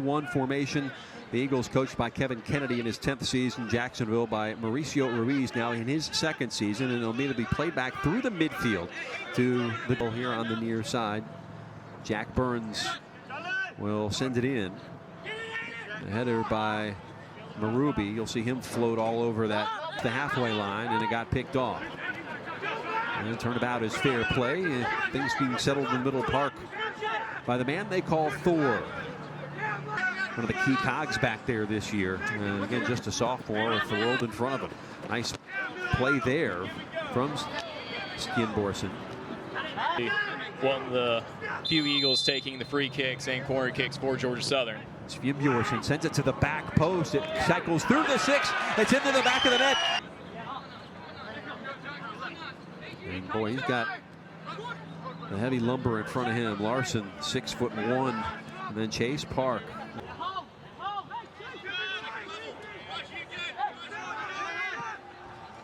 One formation. The Eagles coached by Kevin Kennedy in his 10th season. Jacksonville by Mauricio Ruiz now in his 2nd season. And it'll immediately play back through the midfield to the goal here on the near side. Jack Burns will send it in. A header by Marubi. You'll see him float all over the halfway line, and it got picked off. And turnabout is fair play. Things being settled in the middle park by the man they call Thor. One of the key cogs back there this year. Again, just a sophomore with the world in front of him. Nice play there from Skinborson. One of the few Eagles taking the free kicks and corner kicks for Georgia Southern. Skinborson sends it to the back post. It cycles through the 6. It's into the back of the net. And boy, he's got the heavy lumber in front of him. Larson, 6'1", and then Chase Park.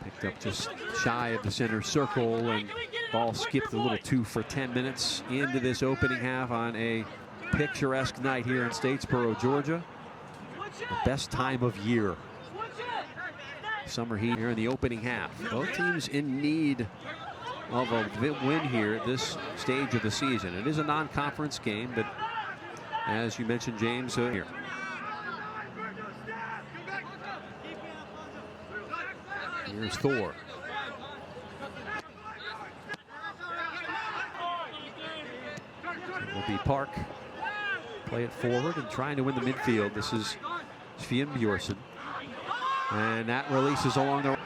Picked up just shy of the center circle, and ball skipped a little too for 10 minutes into this opening half on a picturesque night here in Statesboro, Georgia. The best time of year. Summer heat here in the opening half. Both teams in need of a win here at this stage of the season. It is a non-conference game, but as you mentioned, James, here. Here's Thor. It will be Park. Play it forward and trying to win the midfield. This is Skinborson. And that releases along the.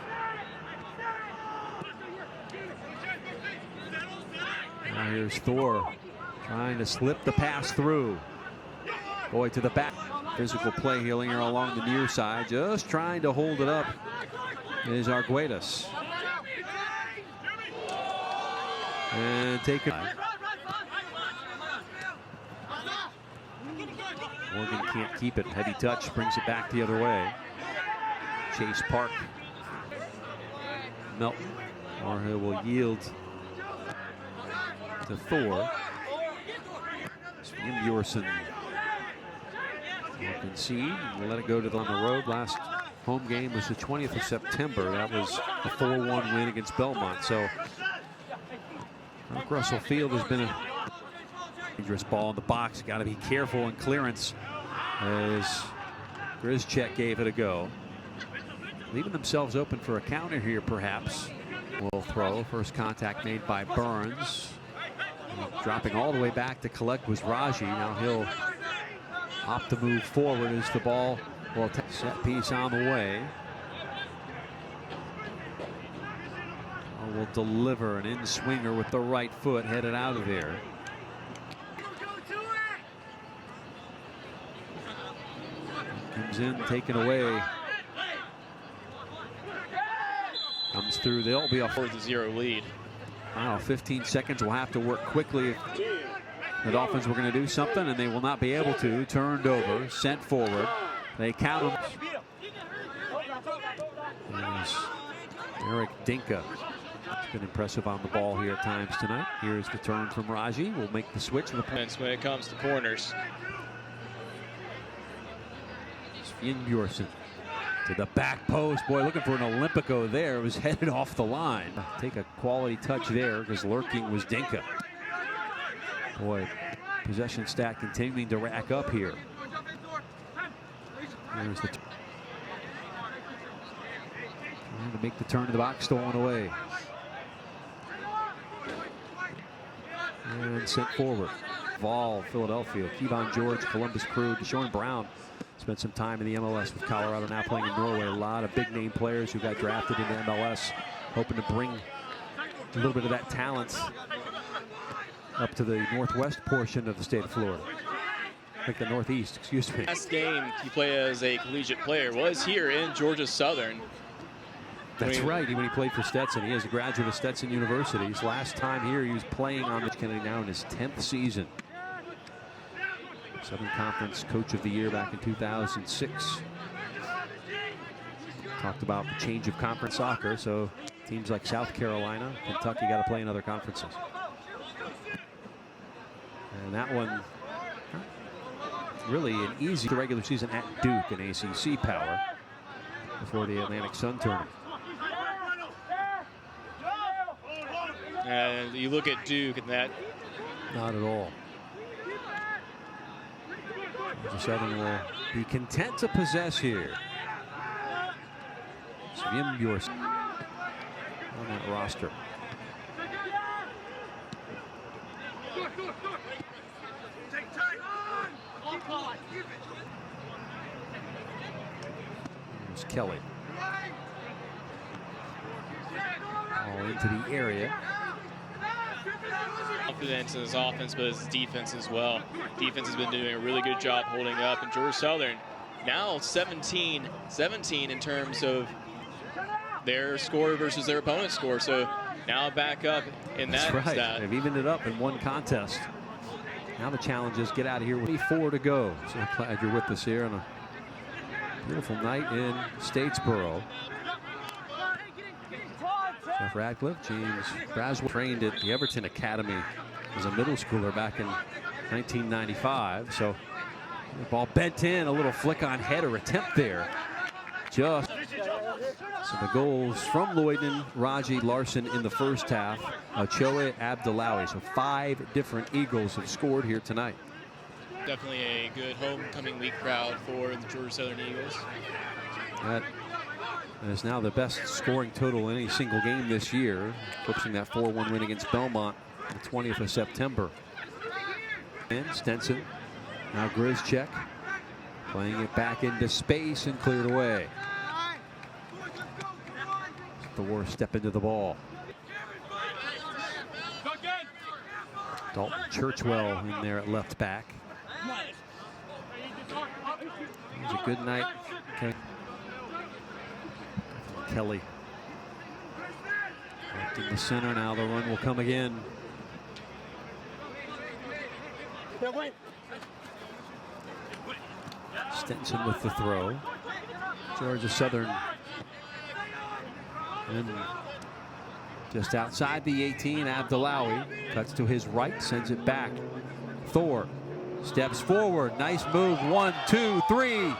Now here's Thor trying to slip the pass through. Boy, to the back. Physical play here along the near side. Just trying to hold it up is Arguedas. And take it. Morgan can't keep it. Heavy touch brings it back the other way. Chase Park. Melton. Marhill will yield to Thor. Skinborson will concede and let it go to on the road. Last home game was the 20th of September. That was a 4-1 win against Belmont. So Russell Field has been a dangerous ball in the box. Got to be careful in clearance as Grischek gave it a go. Leaving themselves open for a counter here, perhaps. Will throw. First contact made by Burns. Dropping all the way back to collect was Raji. Now he'll opt to move forward as the ball will take set piece on the way. Will deliver an in-swinger with the right foot headed out of there. Comes in, taken away. Comes through. They'll be off for the 0 lead. Wow, 15 seconds. Will have to work quickly if the Dolphins were going to do something, and they will not be able to. Turned over, sent forward. They count him. There's Eric Dinka. It's been impressive on the ball here at times tonight. Here's the turn from Raji. Will make the switch. When it comes to corners. Skinborson to the back post. Boy, looking for an Olympico there. It was headed off the line. Take a quality touch there because lurking was Dinka. Boy, possession stat continuing to rack up here. Here's the trying to make the turn to the box, stolen away. And sent forward. Vol, Philadelphia, Kevon George, Columbus Crew, Deshaun Brown. Spent some time in the MLS with Colorado, now playing in Norway. A lot of big name players who got drafted into MLS, hoping to bring a little bit of that talent up to the northwest portion of the state of Florida. Like the northeast, excuse me. Last game he played as a collegiate player was here in Georgia Southern. That's right, when he played for Stetson. He is a graduate of Stetson University. His last time here, he was playing on the Kennedy now in his 10th season. Southern Conference Coach of the Year back in 2006. Talked about the change of conference soccer, so teams like South Carolina, Kentucky got to play in other conferences. And that one really an easy regular season at Duke, an ACC power, before the Atlantic Sun tournament. And you look at Duke and that. Not at all. The Southern will be content to possess here. Svim Bjork on that roster. There's Kelly. All into the area. Confidence in his offense, but his defense as well. Defense has been doing a really good job holding up. And Georgia Southern now 17 in terms of their score versus their opponent's score. So now back up in that stat. They've evened it up in one contest. Now the challenge is get out of here with 24 to go. So I'm glad you're with us here on a beautiful night in Statesboro. Jeff Radcliffe, James Braswell trained at the Everton Academy as a middle schooler back in 1995. So the ball bent in, a little flick on header attempt there. So the goals from Lloyden, Raji, Larson in the first half, Ochoa, Abdullahi. So 5 different Eagles have scored here tonight. Definitely a good homecoming week crowd for the Georgia Southern Eagles. That is now the best scoring total in any single game this year, eclipsing that 4-1 win against Belmont on the 20th of September. And Stenson, now Grizchek, playing it back into space and cleared away. Thor step into the ball. Dalton Churchwell in there at left back. It was a good night. Kelly left in the center. Now the run will come again. Stenson with the throw. Georgia Southern. And just outside the 18, Abdullahi cuts to his right, sends it back. Thor steps forward. Nice move. 1, 2, 3.